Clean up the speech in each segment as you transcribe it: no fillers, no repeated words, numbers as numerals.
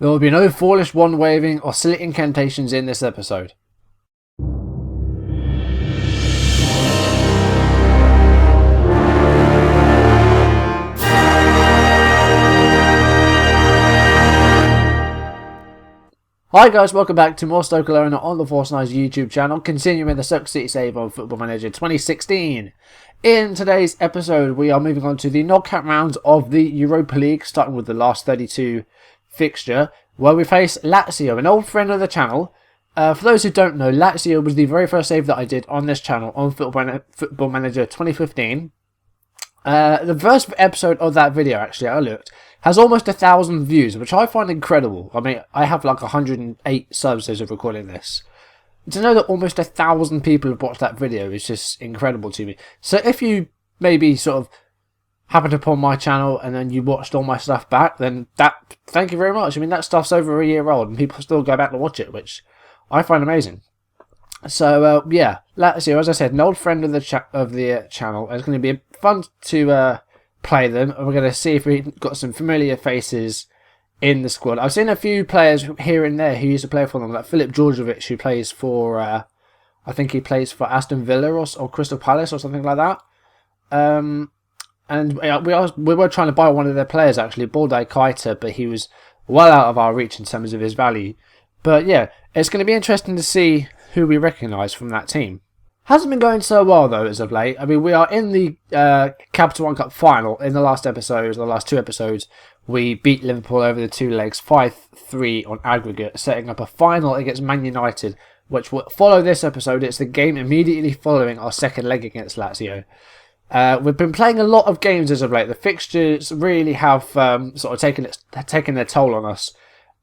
There will be no foolish wand waving or silly incantations in this episode. Hi guys, welcome back to more Stokelona on the Force Nice YouTube channel, continuing the Stoke City save on Football Manager 2016. In today's episode, we are moving on to the knockout rounds of the Europa League, starting with the last 32 fixture, where we face Lazio, an old friend of the channel. For those who don't know, Lazio was the very first save that I did on this channel on Football Manager 2015. The first episode of that video, actually, I looked, has almost 1,000 views, which I find incredible. I mean, I have like 108 subs as of recording this. To know that almost 1,000 people have watched that video is just incredible to me. So if you maybe sort of happened upon my channel and then you watched all my stuff back, then thank you very much. I mean, that stuff's over a year old and people still go back to watch it, which I find amazing. So yeah, Lazio, as I said, an old friend of the channel. It's going to be fun to play them, and we're going to see if we've got some familiar faces in the squad. I've seen a few players here and there who used to play for them, like Filip Djordjevic, who plays for, I think he plays for Aston Villa or Crystal Palace or something like that. And we were trying to buy one of their players, actually, Baldai Keita, but he was well out of our reach in terms of his value. But yeah, it's going to be interesting to see who we recognise from that team. Hasn't been going so well though as of late. I mean, we are in the Capital One Cup final. In the last two episodes, we beat Liverpool over the two legs, 5-3 on aggregate, setting up a final against Man United, which will follow this episode. It's the game immediately following our second leg against Lazio. We've been playing a lot of games as of late. The fixtures really have sort of taken their toll on us.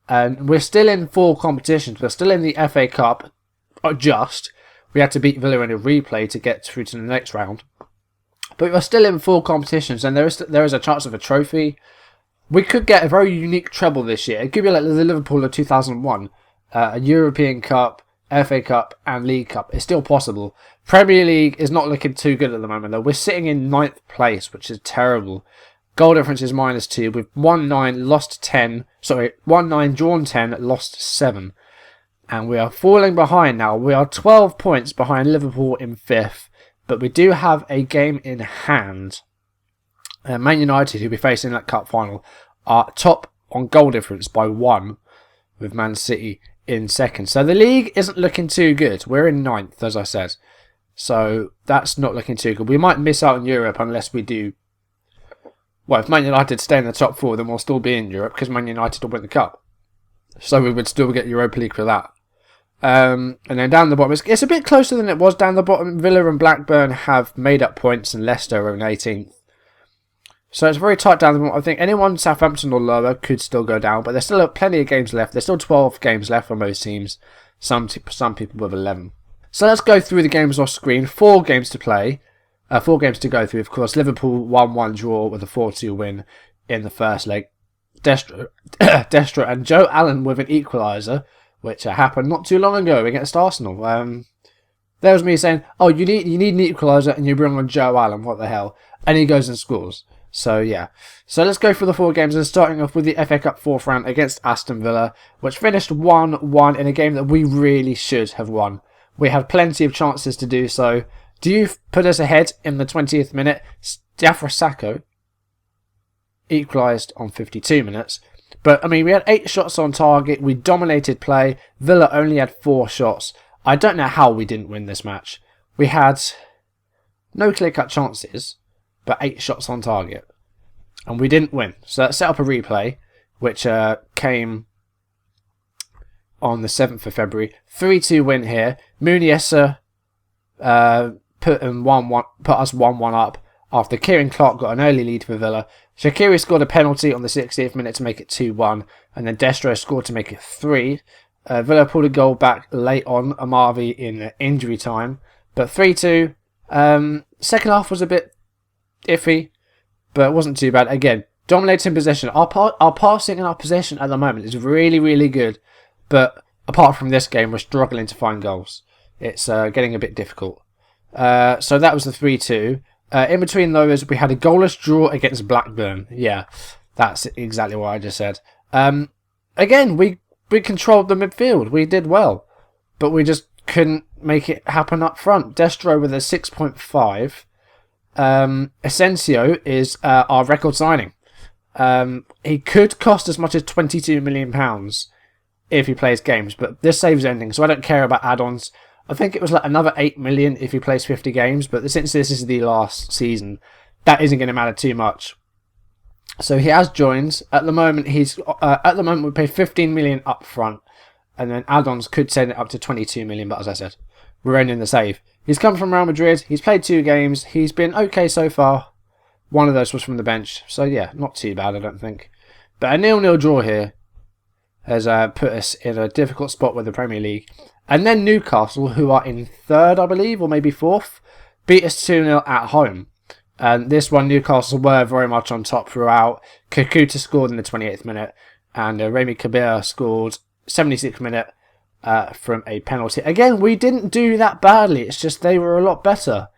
And we're still in 4 competitions. We're still in the FA Cup, we had to beat Villa in a replay to get through to the next round. But we're still in 4 competitions, and there is a chance of a trophy. We could get a very unique treble this year. It could be like the Liverpool of 2001. A European Cup, FA Cup, and League Cup. It's still possible. Premier League is not looking too good at the moment, though. We're sitting in 9th place, which is terrible. Goal difference is -2. We've won 9, lost 10. Sorry, won 9, drawn 10, lost 7. And we are falling behind now. We are 12 points behind Liverpool in 5th. But we do have a game in hand. Man United, who we face in that cup final, are top on goal difference by 1. With Man City in 2nd. So the league isn't looking too good. We're in 9th, as I said. So that's not looking too good. We might miss out on Europe unless we do. Well, if Man United stay in the top 4, then we'll still be in Europe because Man United will win the cup. So we would still get Europa League for that. And then down the bottom, it's a bit closer than it was down the bottom. Villa and Blackburn have made up points, and Leicester are in 18th. So it's very tight down the bottom. I think anyone Southampton or lower could still go down, but there's still plenty of games left. There's still 12 games left for most teams. Some people with 11. So let's go through the games off screen. 4 games to play. 4 games to go through, of course. Liverpool 1-1 draw with a 4-2 win in the first leg. Destra and Joe Allen with an equaliser, which happened not too long ago against Arsenal. There was me saying, "Oh, you need an equaliser, and you bring on Joe Allen. What the hell?" And he goes and scores. So yeah. So let's go through the 4 games, and starting off with the FA Cup 4th round against Aston Villa, which finished 1-1 in a game that we really should have won. We had plenty of chances to do so. Do you put us ahead in the 20th minute? Diafra Sakho equalised on 52 minutes. But, I mean, we had 8 shots on target. We dominated play. Villa only had 4 shots. I don't know how we didn't win this match. We had no clear-cut chances, but 8 shots on target. And we didn't win. So that set up a replay, which came on the 7th of February. 3-2 win here. Muniesa put us 1-1 up after Kieran Clark got an early lead for Villa. Shaqiri scored a penalty on the 60th minute to make it 2-1, and then Destro scored to make it 3. Villa pulled a goal back late on, Amavi in injury time, but 3-2. Second half was a bit iffy, but it wasn't too bad. Again, dominating possession. Our passing and our possession at the moment is really, really good, but apart from this game, we're struggling to find goals. It's getting a bit difficult. So that was the 3-2. In between those, we had a goalless draw against Blackburn. Yeah, that's exactly what I just said. again, we controlled the midfield. We did well, but we just couldn't make it happen up front. Destro with a 6.5. Asensio is our record signing. He could cost as much as £22 million if he plays games, but this save's ending, so I don't care about add-ons. I think it was like another 8 million if he plays 50 games, but since this is the last season, that isn't going to matter too much. So he has joined. At the moment, we pay 15 million up front, and then add-ons could send it up to 22 million. But as I said, we're ending the save. He's come from Real Madrid. He's played 2 games. He's been okay so far. One of those was from the bench, so yeah, not too bad, I don't think. But a 0-0 draw here has put us in a difficult spot with the Premier League. And then Newcastle, who are in 3rd, I believe, or maybe 4th, beat us 2-0 at home. And this one, Newcastle were very much on top throughout. Kakuta scored in the 28th minute, and Remy Kabir scored 76th minute from a penalty. Again, we didn't do that badly. It's just they were a lot better.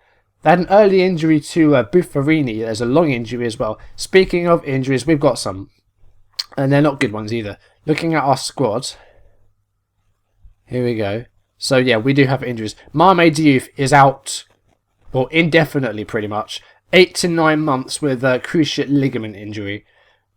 They had an early injury to Buffarini. There's a long injury as well. Speaking of injuries, we've got some. And they're not good ones either. Looking at our squad. Here we go. So yeah, we do have injuries. Mame Diouf is out, well, indefinitely pretty much. 8 to 9 months with a cruciate ligament injury.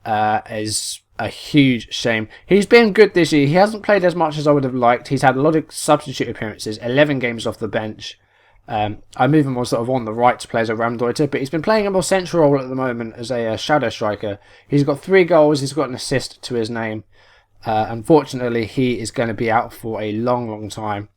Is a huge shame. He's been good this year. He hasn't played as much as I would have liked. He's had a lot of substitute appearances. 11 games off the bench. I move him more sort of on the right to play as a Ramdeuter, but he's been playing a more central role at the moment as a shadow striker. He's got 3 goals, he's got an assist to his name. Unfortunately, he is going to be out for a long, long time.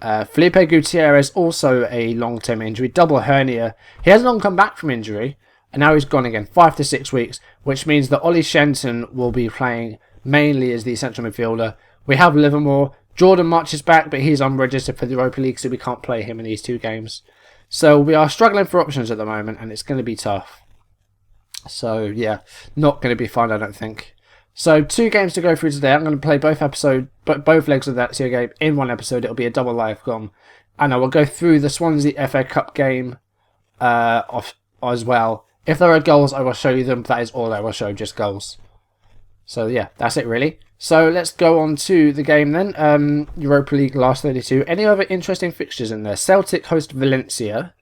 Felipe Gutierrez, also a long-term injury, double hernia. He hasn't long come back from injury, and now he's gone again, 5 to 6 weeks, which means that Ollie Shenton will be playing mainly as the central midfielder. We have Livermore. Jordan March is back, but he's unregistered for the Europa League, so we can't play him in these 2 games. So we are struggling for options at the moment, and it's going to be tough. So yeah, not going to be fun, I don't think. So 2 games to go through today. I'm going to play both legs of that Lazio game in one episode. It'll be a double live gone, and I will go through the Swansea FA Cup game as well. If there are goals, I will show you them. That is all I will show, just goals. So yeah, that's it really. So let's go on to the game then. Europa League last 32. Any other interesting fixtures in there? Celtic host Valencia.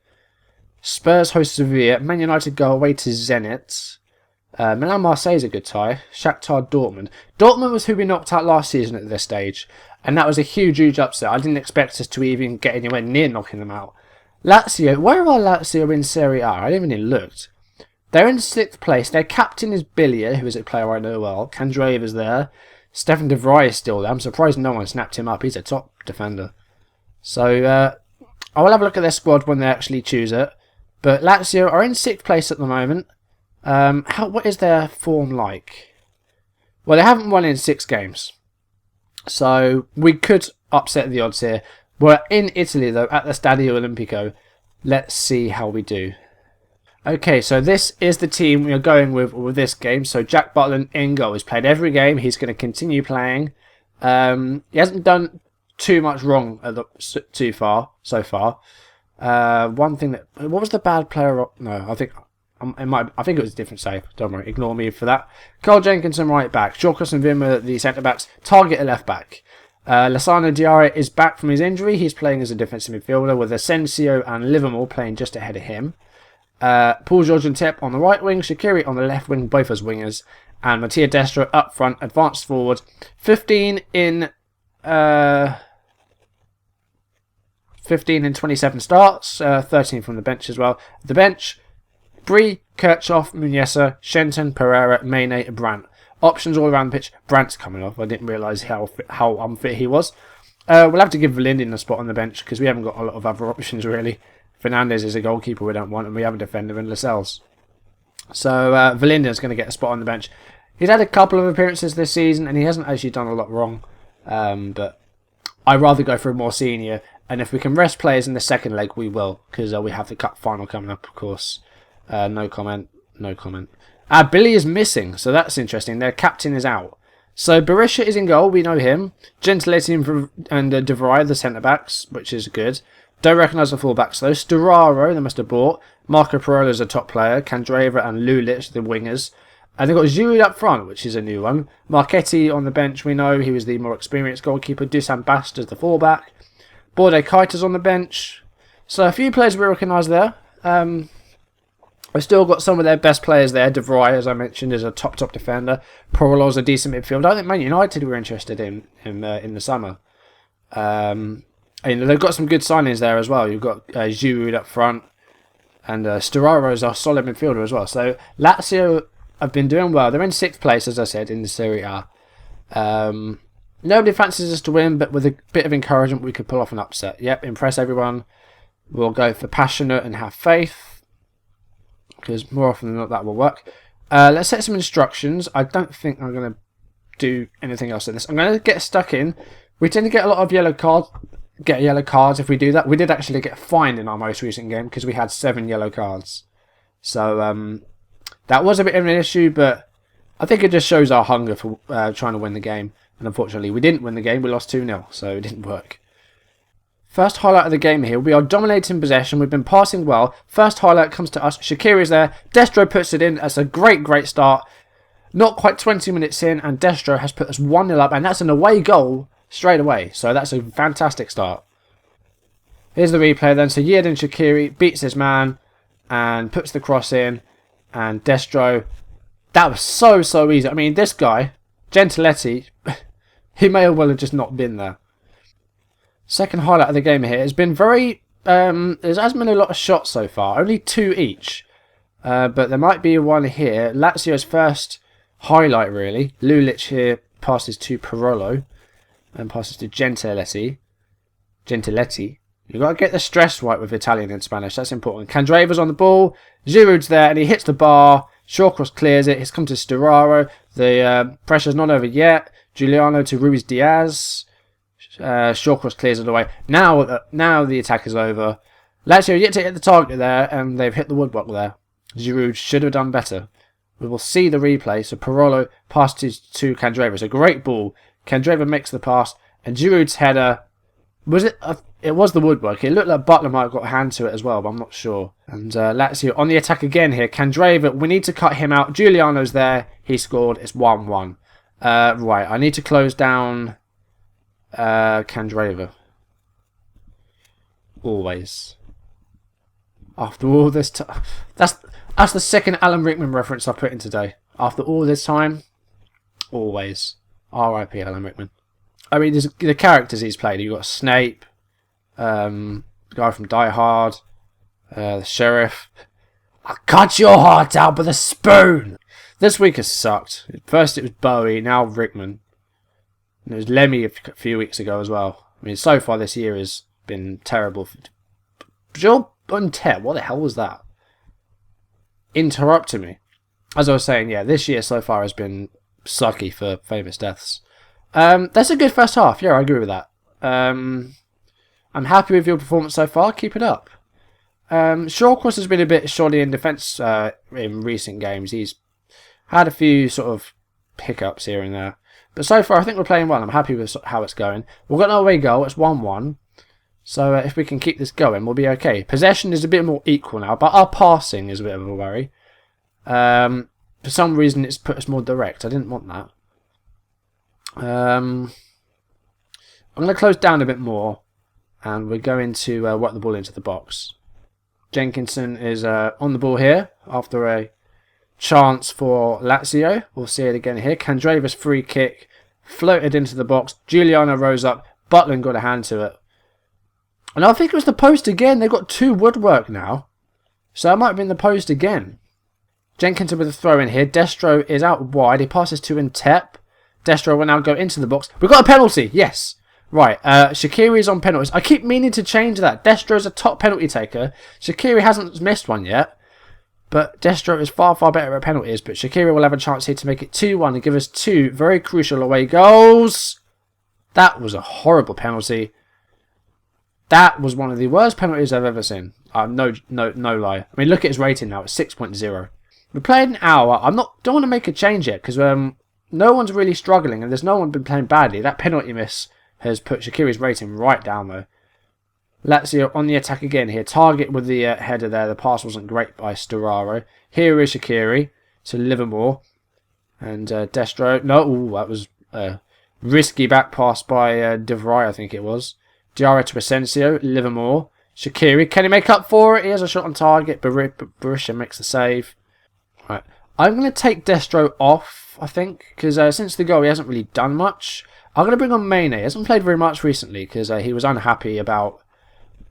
Spurs host Sevilla. Man United go away to Zenit. Milan Marseille is a good tie. Shakhtar Dortmund. Dortmund was who we knocked out last season at this stage. And that was a huge upset. I didn't expect us to even get anywhere near knocking them out. Lazio. Where are Lazio in Serie A? I haven't even looked. They're in 6th place. Their captain is Billier, who is a player I know well. Kandreev is there. Stefan de Vrij is still there. I'm surprised no one snapped him up. He's a top defender. So I will have a look at their squad when they actually choose it. But Lazio are in 6th place at the moment. What is their form like? Well, they haven't won in 6 games. So we could upset the odds here. We're in Italy though, at the Stadio Olimpico. Let's see how we do. Okay, so this is the team we are going with this game. So Jack Butland in goal. He's played every game. He's going to continue playing. He hasn't done too much wrong so far. One thing that... What was the bad player? No, I think it was a different save. Don't worry, ignore me for that. Carl Jenkinson right back. Jorkos and Vim are the centre backs. Target at left back. Lassana Diarra is back from his injury. He's playing as a defensive midfielder with Asensio and Livermore playing just ahead of him. Paul George and Tep on the right wing, Shaqiri on the left wing, both as wingers, and Mattia Destro up front, advanced forward. 15 in 27 starts, 13 from the bench as well. The bench, Bree, Kirchhoff, Muniesa, Shenton, Pereira, Mane, Brandt. Options all around the pitch. Brandt's coming off. I didn't realise how unfit he was. We'll have to give Valindin a spot on the bench because we haven't got a lot of other options really. Fernandez is a goalkeeper we don't want, and we have a defender in Lascelles. So Valindin's going to get a spot on the bench. He's had a couple of appearances this season, and he hasn't actually done a lot wrong. But I'd rather go for a more senior. And if we can rest players in the second leg, we will, because we have the cup final coming up, of course. No comment. Billy is missing, so that's interesting. Their captain is out. So Berisha is in goal, we know him. Gentiletti and De Vrij, the centre-backs, which is good. Don't recognise the full-backs though. Sturaro, they must have bought. Marco Parola's a top player. Kandreva and Lulic, the wingers. And they've got Giroud up front, which is a new one. Marchetti on the bench, we know. He was the more experienced goalkeeper. Dusan Basta's the fullback. Borde Keita's on the bench. So a few players we recognise there. We've still got some of their best players there. De Vrij, as I mentioned, is a top defender. Porolo's a decent midfielder. I think Man United were interested in the summer. And they've got some good signings there as well. You've got Giroud up front. And Sturaro is a solid midfielder as well. So Lazio have been doing well. They're in 6th place, as I said, in the Serie A. Nobody fancies us to win, but with a bit of encouragement, we could pull off an upset. Yep, impress everyone. We'll go for passionate and have faith, because more often than not, that will work. Let's set some instructions. I don't think I'm going to do anything else in this. I'm going to get stuck in. We tend to get a lot of yellow cards if we do that. We did actually get fined in our most recent game because we had 7 yellow cards. So that was a bit of an issue, but I think it just shows our hunger for trying to win the game. And unfortunately, we didn't win the game. We lost 2-0, so it didn't work. First highlight of the game here. We are dominating possession. We've been passing well. First highlight comes to us. Shaqiri's there. Destro puts it in. That's a great start. Not quite 20 minutes in, and Destro has put us 1-0 up, and that's an away goal straight away. So that's a fantastic start. Here's the replay then. So Yerden Shaqiri beats his man and puts the cross in, and Destro. That was so easy. I mean, this guy, Gentiletti, he may well have just not been there. Second highlight of the game here has been very... there hasn't been a lot of shots so far. Only 2 each. But there might be one here. Lazio's first highlight, really. Lulic here passes to Parolo. And passes to Gentiletti. You've got to get the stress right with Italian and Spanish. That's important. Candreva's on the ball. Giroud's there and he hits the bar. Shawcross clears it. It's come to Sturaro. The pressure's not over yet. Giuliano to Ruiz Diaz. Shawcross clears it away. Now the attack is over. Lazio yet to hit the target there, and they've hit the woodblock there. Giroud should have done better. We will see the replay. So Parolo passes to Candreva. It's a great ball. Candreva makes the pass, and Giroud's header... Was it? It was the woodwork. It looked like Butler might have got a hand to it as well, but I'm not sure. And Lazio on the attack again here. Candreva, we need to cut him out. Giuliano's there. He scored. It's 1-1. Right, I need to close down Candreva. Always. After all this time... That's the second Alan Rickman reference I put in today. After all this time, always. R.I.P. Alan Rickman. I mean, the characters he's played. You've got Snape, the guy from Die Hard, the sheriff. I'll cut your heart out with a spoon. This week has sucked. First it was Bowie, now Rickman. And it was Lemmy a few weeks ago as well. I mean, so far this year has been terrible. Jill Buntet, what the hell was that? Interrupting me. As I was saying, yeah, this year so far has been sucky for famous deaths. That's a good first half. Yeah, I agree with that. I'm happy with your performance so far. Keep it up. Shawcross has been a bit shoddy in defence in recent games. He's had a few sort of hiccups here and there. But so far, I think we're playing well. I'm happy with how it's going. We've got an away goal. It's 1-1. So if we can keep this going, we'll be okay. Possession is a bit more equal now, but our passing is a bit of a worry. For some reason, it's put us more direct. I didn't want that. I'm going to close down a bit more, and we're going to work the ball into the box. Jenkinson is on the ball here after a chance for Lazio. We'll see it again here. Candreva's free kick floated into the box. Giuliano rose up. Butler got a hand to it. And I think it was the post again. They've got 2 woodwork now. So it might have been the post again. Jenkinson with a throw in here. Destro is out wide. He passes to Intep. Destro will now go into the box. We've got a penalty. Yes. Right. Shaqiri's on penalties. I keep meaning to change that. Destro's a top penalty taker. Shaqiri hasn't missed one yet. But Destro is far better at penalties. But Shaqiri will have a chance here to make it 2-1 and give us 2 very crucial away goals. That was a horrible penalty. That was one of the worst penalties I've ever seen. No lie. I mean, look at his rating now. It's 6.0. We played an hour. Don't want to make a change yet because no one's really struggling and there's no one been playing badly. That penalty miss has put Shaqiri's rating right down though. Lazio on the attack again here. Target with the header there. The pass wasn't great by Sturaro. Here is Shaqiri to Livermore. And Destro. No, ooh, that was risky back pass by De Vrij, I think it was. Diarra to Asensio. Livermore. Shaqiri. Can he make up for it? He has a shot on target. Berisha makes the save. Right. I'm going to take Destro off, I think, because since the goal he hasn't really done much. I'm going to bring on Mane. He hasn't played very much recently because he was unhappy about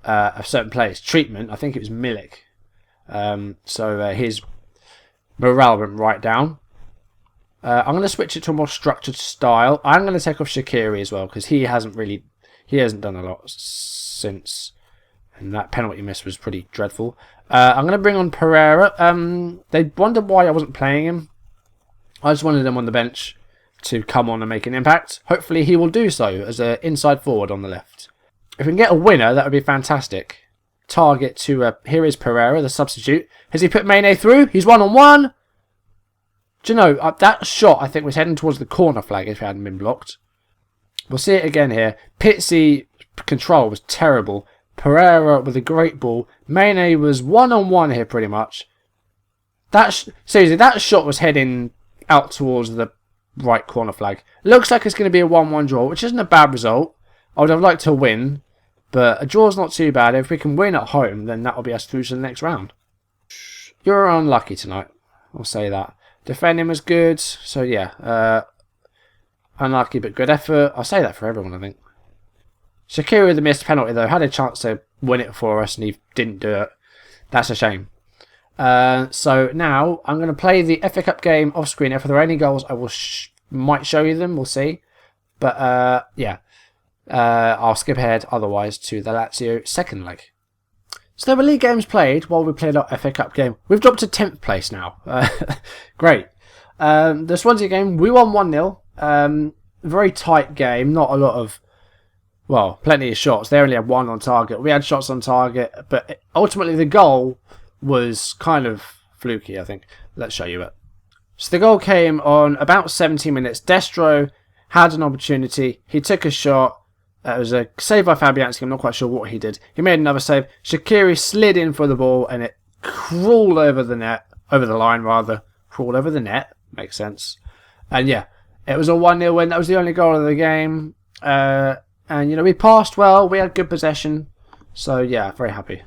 a certain player's treatment. I think it was Milik. So his morale went right down. I'm going to switch it to a more structured style. I'm going to take off Shaqiri as well because he hasn't done a lot since, and that penalty miss was pretty dreadful. I'm going to bring on Pereira. They wondered why I wasn't playing him. I just wanted him on the bench to come on and make an impact. Hopefully he will do so as an inside forward on the left. If we can get a winner, that would be fantastic. Target to, here is Pereira, the substitute. Has he put Mane through? He's 1-on-1. Do you know, that shot I think was heading towards the corner flag if it hadn't been blocked. We'll see it again here. Pizzi control was terrible. Pereira with a great ball. Mane was 1-on-1 here pretty much. Seriously, that shot was heading out towards the right corner flag. Looks like it's going to be a 1-1 draw, which isn't a bad result. I would have liked to win, but a draw's not too bad. If we can win at home, then that will be us through to the next round. You're unlucky tonight, I'll say that. Defending was good, so yeah. Unlucky but good effort. I'll say that for everyone, I think. Shaqiri with the missed penalty, though, had a chance to win it for us, and he didn't do it. That's a shame. So now I'm going to play the FA Cup game off screen. If there are any goals, I will might show you them. We'll see. But yeah, I'll skip ahead otherwise to the Lazio second leg. So there were league games played while we played our FA Cup game. We've dropped to 10th place now. Great. The Swansea game, we won 1-0. Very tight game. Not a lot of, well, plenty of shots. They only had one on target. We had shots on target, but ultimately the goal was kind of fluky, I think. Let's show you it. So the goal came on about 17 minutes. Destro had an opportunity. He took a shot. It was a save by Fabianski. I'm not quite sure what he did. He made another save. Shaqiri slid in for the ball and it crawled over the net. Over the line, rather. Crawled over the net. Makes sense. And yeah, it was a 1-0 win. That was the only goal of the game. And, you know, we passed well. We had good possession. So, yeah, very happy.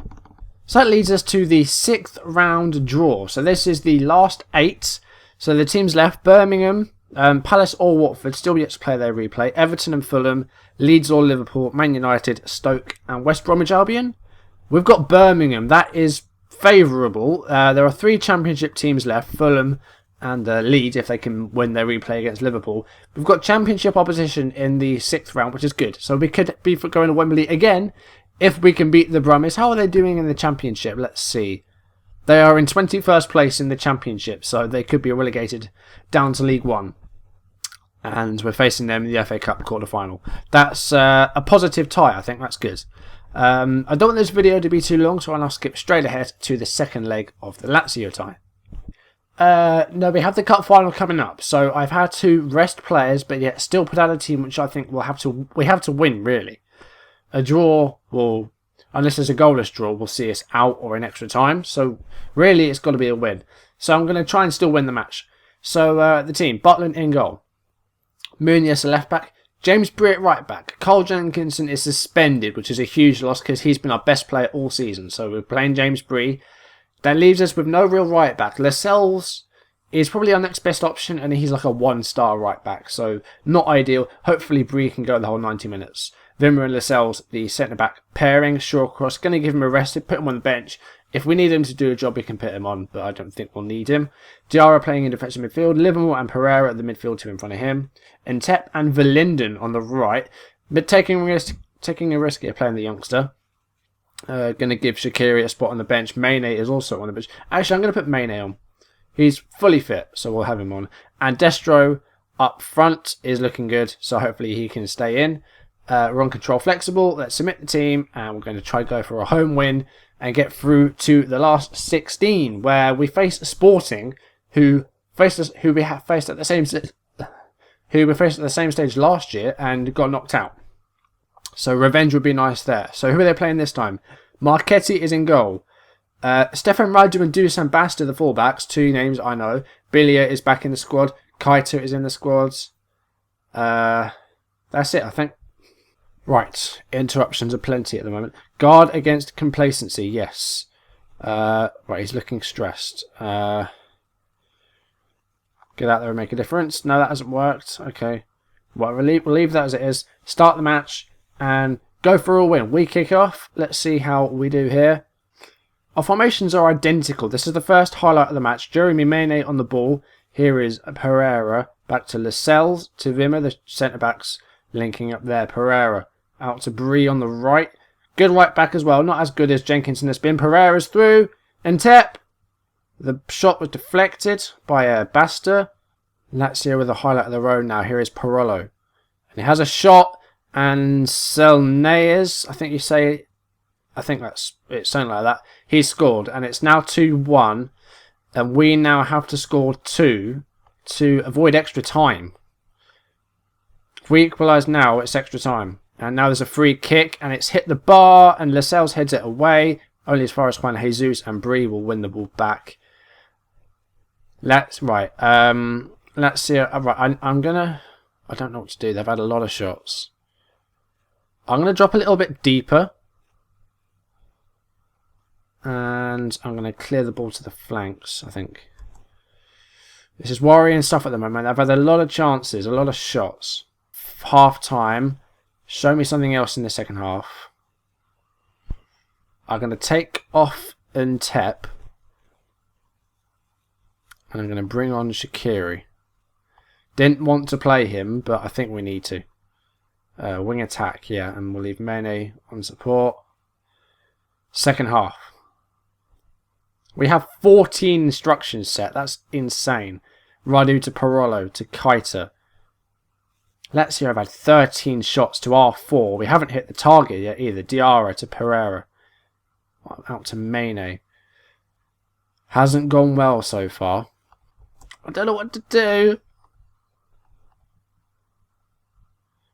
So that leads us to the 6th round draw. So this is the last 8. So the teams left: Birmingham, Palace or Watford, still yet to play their replay. Everton and Fulham, Leeds or Liverpool, Man United, Stoke and West Bromwich Albion. We've got Birmingham. That is favourable. There are 3 championship teams left: Fulham and Leeds, if they can win their replay against Liverpool. We've got championship opposition in the 6th round, which is good. So we could be going to Wembley again if we can beat the Brummies. How are they doing in the championship? Let's see. They are in 21st place in the championship, so they could be relegated down to League One. And we're facing them in the FA Cup quarter-final. That's a positive tie. I think that's good. I don't want this video to be too long, so I'll skip straight ahead to the second leg of the Lazio tie. No, we have the cup final coming up, so I've had to rest players, but yet still put out a team which I think we have to win, really. A draw will, unless there's a goalless draw, will see us out or in extra time. So really, it's got to be a win. So I'm going to try and still win the match. So the team: Butland in goal, Muniz a left back, James Bree at right back. Carl Jenkinson is suspended, which is a huge loss because he's been our best player all season. So we're playing James Bree. That leaves us with no real right back. Lascelles is probably our next best option, and he's like a 1-star right back, so not ideal. Hopefully Bree can go the whole 90 minutes. Wimmer and Lascelles, the centre-back pairing. Shawcross, going to give him a rest, put him on the bench. If we need him to do a job, we can put him on, but I don't think we'll need him. Diarra playing in defensive midfield. Livermore and Pereira at the midfield, 2 in front of him. Entep and Verlinden on the right. But taking a risk here, playing the youngster. Going to give Shaqiri a spot on the bench. Mane is also on the bench. Actually, I'm going to put Mane on. He's fully fit, so we'll have him on. And Destro up front is looking good, so hopefully he can stay in. We're on control flexible. Let's submit the team, and we're going to try to go for a home win and get through to the last 16, where we face Sporting, who we faced at the same stage last year and got knocked out. So revenge would be nice there. So who are they playing this time? Marchetti is in goal. Stefan Raju and Dusan Basta, the fullbacks, 2 names I know. Bilia is back in the squad. Kaito is in the squads. That's it, I think. Right, interruptions are plenty at the moment. Guard against complacency, yes. Right, he's looking stressed. Get out there and make a difference. No, that hasn't worked. Okay. Well, we'll leave that as it is. Start the match and go for a win. We kick off. Let's see how we do here. Our formations are identical. This is the first highlight of the match. Jeremy Mane on the ball. Here is Pereira. Back to Lascelles. To Wimmer, the centre-backs linking up there. Pereira out to Bree on the right. Good right back as well. Not as good as Jenkinson has been. Pereira's through. And Tep. The shot was deflected by Basta. Lazio with the highlight of the road now. Here is Parolo. And he has a shot. And Selnaes, I think you say... I think it's something like that. He scored. And it's now 2-1. And we now have to score 2 to avoid extra time. If we equalise now, it's extra time. And now there's a free kick. And it's hit the bar. And Lascelles heads it away. Only as far as Juan Jesus and Bree will win the ball back. Let's see. Right, I'm gonna... I don't know what to do. They've had a lot of shots. I'm gonna drop a little bit deeper. And I'm going to clear the ball to the flanks, I think. This is worrying stuff at the moment. I've had a lot of chances, a lot of shots. Half time. Show me something else in the second half. I'm going to take off Ntep. And I'm going to bring on Shaqiri. Didn't want to play him, but I think we need to. Wing attack, yeah. And we'll leave Mane on support. Second half. We have 14 instructions set. That's insane. Radu to Parolo to Kaita. Lazio have had 13 shots to our 4. We haven't hit the target yet either. Diarra to Pereira. Out to Mane. Hasn't gone well so far. I don't know what to do.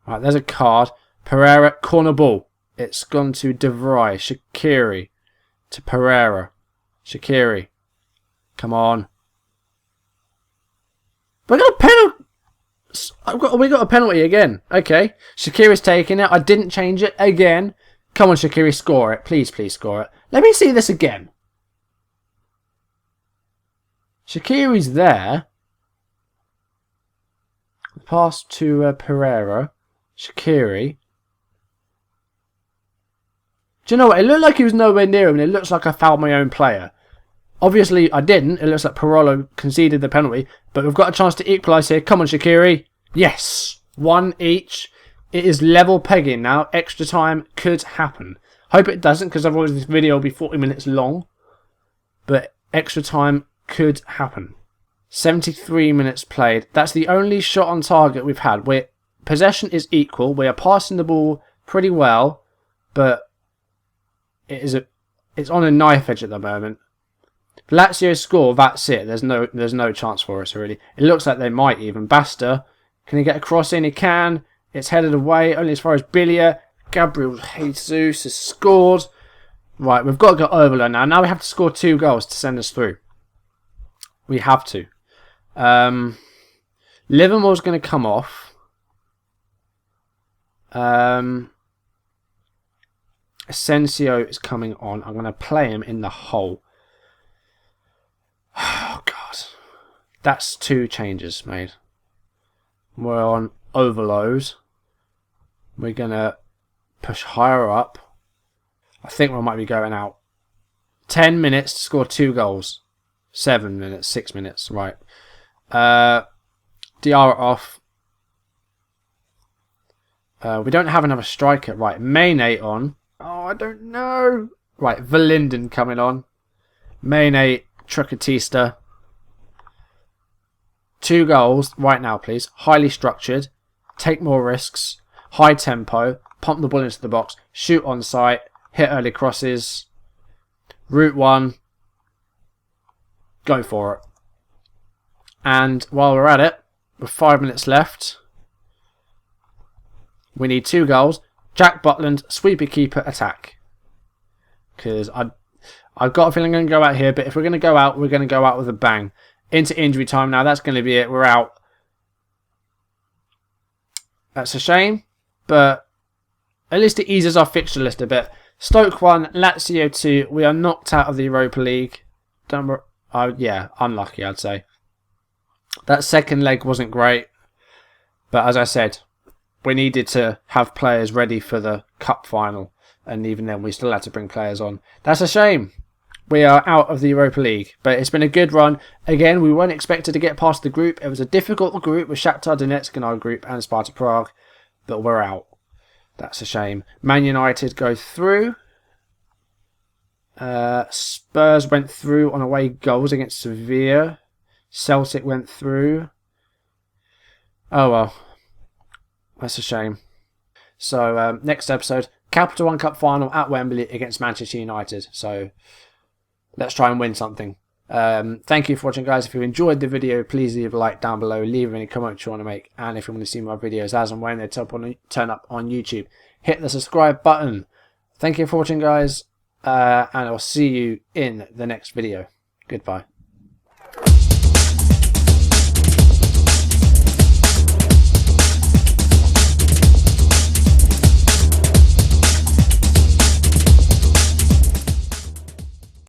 Right, there's a card. Pereira, corner ball. It's gone to De Vrij. Shaqiri to Pereira. Shaqiri. Come on. We got a penalty. We got a penalty again. Okay. Shaqiri's taking it. I didn't change it again. Come on, Shaqiri, score it. Please, please score it. Let me see this again. Shaqiri's there. Pass to Pereira. Shaqiri. Do you know what? It looked like he was nowhere near him, and it looks like I fouled my own player. Obviously, I didn't. It looks like Parolo conceded the penalty, but we've got a chance to equalise here. Come on, Shaqiri. Yes. 1 each. It is level pegging now. Extra time could happen. Hope it doesn't, because otherwise this video will be 40 minutes long. But extra time could happen. 73 minutes played. That's the only shot on target we've had. Possession is equal. We are passing the ball pretty well, but it's on a knife edge at the moment. If Lazio score, that's it. There's no chance for us really. It looks like they might even. Basta, can he get a cross in? He can. It's headed away only as far as Bilia. Gabriel Jesus has scored. Right, we've got to go over now. Now we have to score 2 goals to send us through. We have to. Livermore's going to come off. Asensio is coming on. I'm going to play him in the hole. Oh, God. That's 2 changes made. We're on overload. We're going to push higher up. I think we might be going out. 10 minutes to score 2 goals. 7 minutes, 6 minutes. Right. Diarra off. We don't have another striker. Right. Mane on. Oh, I don't know. Right. Verlinden coming on. Mane, Trucatista. 2 goals right now, please. Highly structured. Take more risks. High tempo. Pump the ball into the box. Shoot on sight. Hit early crosses. Route 1. Go for it. And while we're at it, with 5 minutes left, we need 2 goals. Jack Butland, sweeper keeper, attack. Because I've got a feeling I'm going to go out here, but if we're going to go out, we're going to go out with a bang. Into injury time now. That's going to be it. We're out. That's a shame, but at least it eases our fixture list a bit. Stoke 1, Lazio 2. We are knocked out of the Europa League. Yeah, unlucky, I'd say. That second leg wasn't great, but as I said, we needed to have players ready for the cup final, and even then we still had to bring players on. That's a shame. We are out of the Europa League, but it's been a good run. Again, we weren't expected to get past the group. It was a difficult group with Shakhtar Donetsk in our group and Sparta Prague, but we're out. That's a shame. Man United go through. Spurs went through on away goals against Sevilla. Celtic went through. Oh well. That's a shame. So, next episode, Capital One Cup final at Wembley against Manchester United. So, let's try and win something. Thank you for watching, guys. If you enjoyed the video, please leave a like down below. Leave any comments you want to make. And if you want to see more videos as and when they turn up on YouTube, hit the subscribe button. Thank you for watching, guys. And I'll see you in the next video. Goodbye.